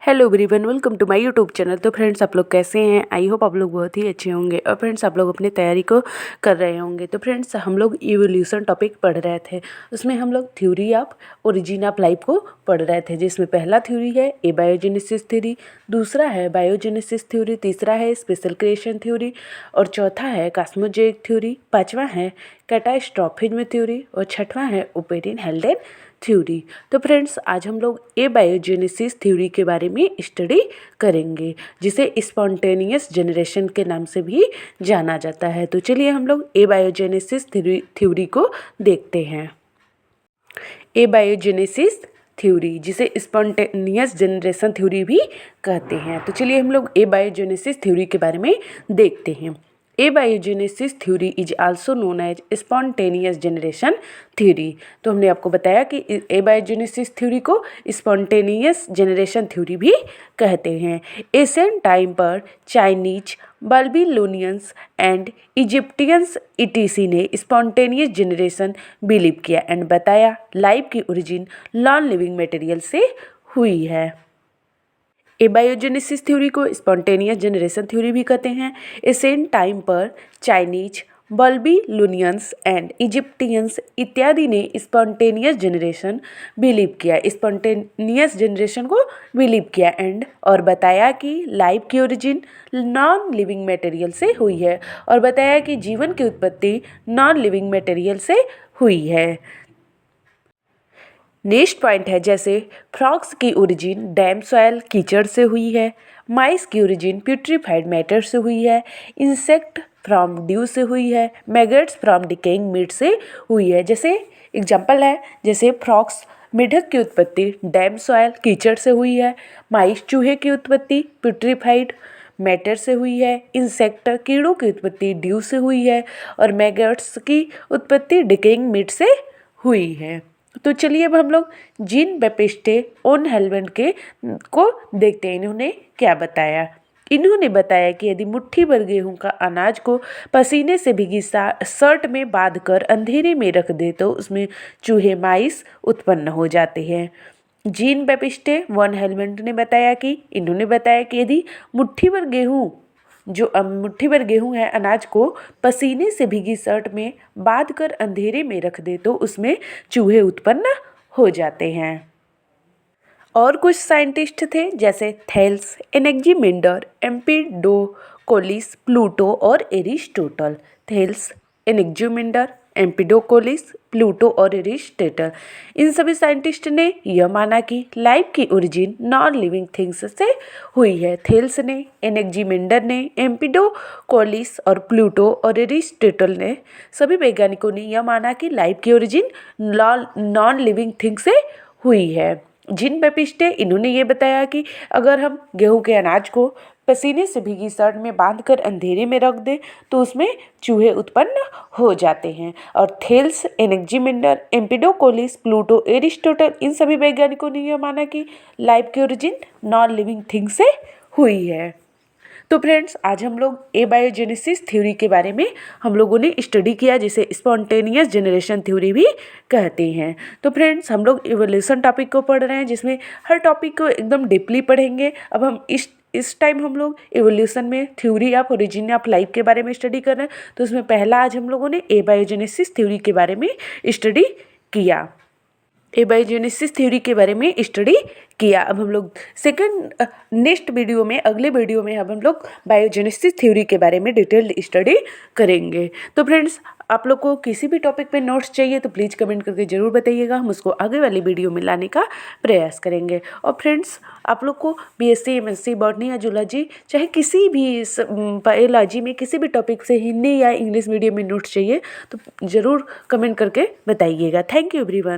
Hello everyone, welcome to my YouTube channel. तो friends, आप लोग कैसे हैं? आई होप आप लोग बहुत ही अच्छे होंगे। और फ्रेंड्स, आप लोग अपनी तैयारी को कर रहे होंगे। तो फ्रेंड्स, हम लोग इवोल्यूशन टॉपिक पढ़ रहे थे। उसमें हम लोग theory of origin of life को पढ़ रहे थे, जिसमें पहला थ्योरी है एबायोजेनेसिस थ्योरी, दूसरा है बायोजेनेसिस थ्योरी, तीसरा है स्पेशल क्रिएशन थ्योरी और चौथा है कॉस्मोजेनिक थ्योरी, पाँचवा है कैटास्ट्रॉफिज्म थ्योरी और छठवां है ओपेरिन हेल्डेन थ्योरी। तो फ्रेंड्स, आज हम लोग एबायोजेनेसिस थ्योरी के बारे में स्टडी करेंगे, जिसे स्पॉन्टेनियस जनरेशन के नाम से भी जाना जाता है। तो चलिए हम लोग एबायोजेनेसिस थ्योरी को देखते हैं। एबायोजेनेसिस थ्योरी, जिसे स्पॉन्टेनियस जनरेशन थ्योरी भी कहते हैं। तो चलिए हम लोग एबायोजेनेसिस थ्योरी के बारे में देखते हैं। Abiogenesis theory is also known as spontaneous generation theory. तो हमने आपको बताया कि एबायोजेनेसिस थ्योरी को स्पॉन्टेनियस जनरेशन थ्योरी भी कहते हैं। एशियन टाइम पर Chinese, Babylonians and Egyptians ETC ने स्पॉन्टेनियस जनरेशन बिलीव किया एंड बताया लाइफ की ओरिजिन नॉन लिविंग मटेरियल से हुई है। एबायोजेनेसिस थ्योरी को स्पॉन्टेनियस जनरेशन थ्योरी भी कहते हैं। एशियंट टाइम पर चाइनीज, बाबिलोनियंस एंड इजिप्टियंस इत्यादि ने स्पॉन्टेनियस जनरेशन बिलीव किया, स्पॉन्टेनियस जनरेशन को बिलीव किया एंड और बताया कि लाइफ की ओरिजिन नॉन लिविंग मटेरियल से हुई है, और बताया कि जीवन की उत्पत्ति नॉन लिविंग मटेरियल से हुई है। नेक्स्ट पॉइंट है, जैसे फ्रॉग्स की ओरिजिन डैम सॉयल कीचड़ से हुई है, माइस की ओरिजिन प्यूट्रीफाइड मैटर से हुई है, इंसेक्ट फ्रॉम ड्यू से हुई है, मैगट्स फ्रॉम डिकेइंग मीट से हुई है। जैसे एग्जांपल है, जैसे फ्रॉग्स मेढक की उत्पत्ति डैम सॉयल कीचड़ से हुई है, माइस चूहे की उत्पत्ति प्यूट्रीफाइड मैटर से हुई है, इंसेक्ट कीड़ों की उत्पत्ति ड्यू से हुई है और मैगट्स की उत्पत्ति डिकेइंग मीट से हुई है। तो चलिए अब हम लोग जीन बैप्टिस्ट ओन हेलवेंड को देखते हैं, इन्होंने क्या बताया। इन्होंने बताया कि यदि मुट्ठी भर गेहूं का अनाज को पसीने से भीगी शर्ट में बांधकर अंधेरे में रख दे तो उसमें चूहे माइस उत्पन्न हो जाते हैं। जीन बैप्टिस्ट वन हेलवेंड ने बताया कि इन्होंने बताया कि यदि मुट्ठी भर गेहूं है अनाज को पसीने से भीगी शर्ट में बांध कर अंधेरे में रख दे तो उसमें चूहे उत्पन्न हो जाते हैं। और कुछ साइंटिस्ट थे, जैसे थेल्स, एनेक्जीमेंडर, एम्पिडोकोलिस, प्लूटो और एरिस्टोटल। थेल्स, एनेक्जीमेंडर, एम्पिडोकोलिस, प्लूटो और एरिस्टोटल, इन सभी साइंटिस्ट ने यह माना कि लाइफ की ओरिजिन नॉन लिविंग थिंग्स से हुई है। थेल्स ने, एनेक्जीमेंडर ने, एम्पिडोकोलिस और प्लूटो और एरिस्टोटल ने, सभी वैज्ञानिकों ने यह माना कि लाइफ की ओरिजिन नॉन लिविंग थिंग से हुई है। जीन बैप्टिस्ट इन्होंने ये बताया कि अगर हम गेहूं के अनाज को पसीने से भीगी शर्ट में बांधकर अंधेरे में रख दें तो उसमें चूहे उत्पन्न हो जाते हैं। और थेल्स, एनेक्जीमेंडर, एम्पिडोकोलिस, प्लूटो, एरिस्टोटल, इन सभी वैज्ञानिकों ने यह माना कि लाइफ की ओरिजिन नॉन लिविंग थिंग से हुई है। तो फ्रेंड्स, आज हम लोग एबायोजेनेसिस थ्योरी के बारे में हम लोगों ने स्टडी किया, जिसे स्पॉन्टेनियस जनरेशन थ्योरी भी कहते हैं। तो फ्रेंड्स, हम लोग इवोल्यूशन टॉपिक को पढ़ रहे हैं, जिसमें हर टॉपिक को एकदम डीपली पढ़ेंगे। अब हम इस टाइम हम लोग इवोल्यूशन में theory of origin of life के बारे में स्टडी कर रहे हैं। तो उसमें पहला आज हम लोगों ने एबायोजेनेसिस थ्योरी के बारे में स्टडी किया, एबायोजेनेसिस थ्योरी के बारे में स्टडी किया। अब हम लोग नेक्स्ट वीडियो में, अगले वीडियो में अब हम लोग बायोजेनेसिस थ्योरी के बारे में डिटेल्ड स्टडी करेंगे। तो फ्रेंड्स, आप लोग को किसी भी टॉपिक पे नोट्स चाहिए तो प्लीज़ कमेंट करके ज़रूर बताइएगा, हम उसको आगे वाली वीडियो में लाने का प्रयास करेंगे। और फ्रेंड्स, आप लोग को बीएससी, एमएससी, बॉटनी या जूलॉजी, चाहे किसी भी बायोलॉजी में किसी भी टॉपिक से हिंदी या इंग्लिश मीडियम में नोट्स चाहिए तो ज़रूर कमेंट करके बताइएगा। Thank you everyone.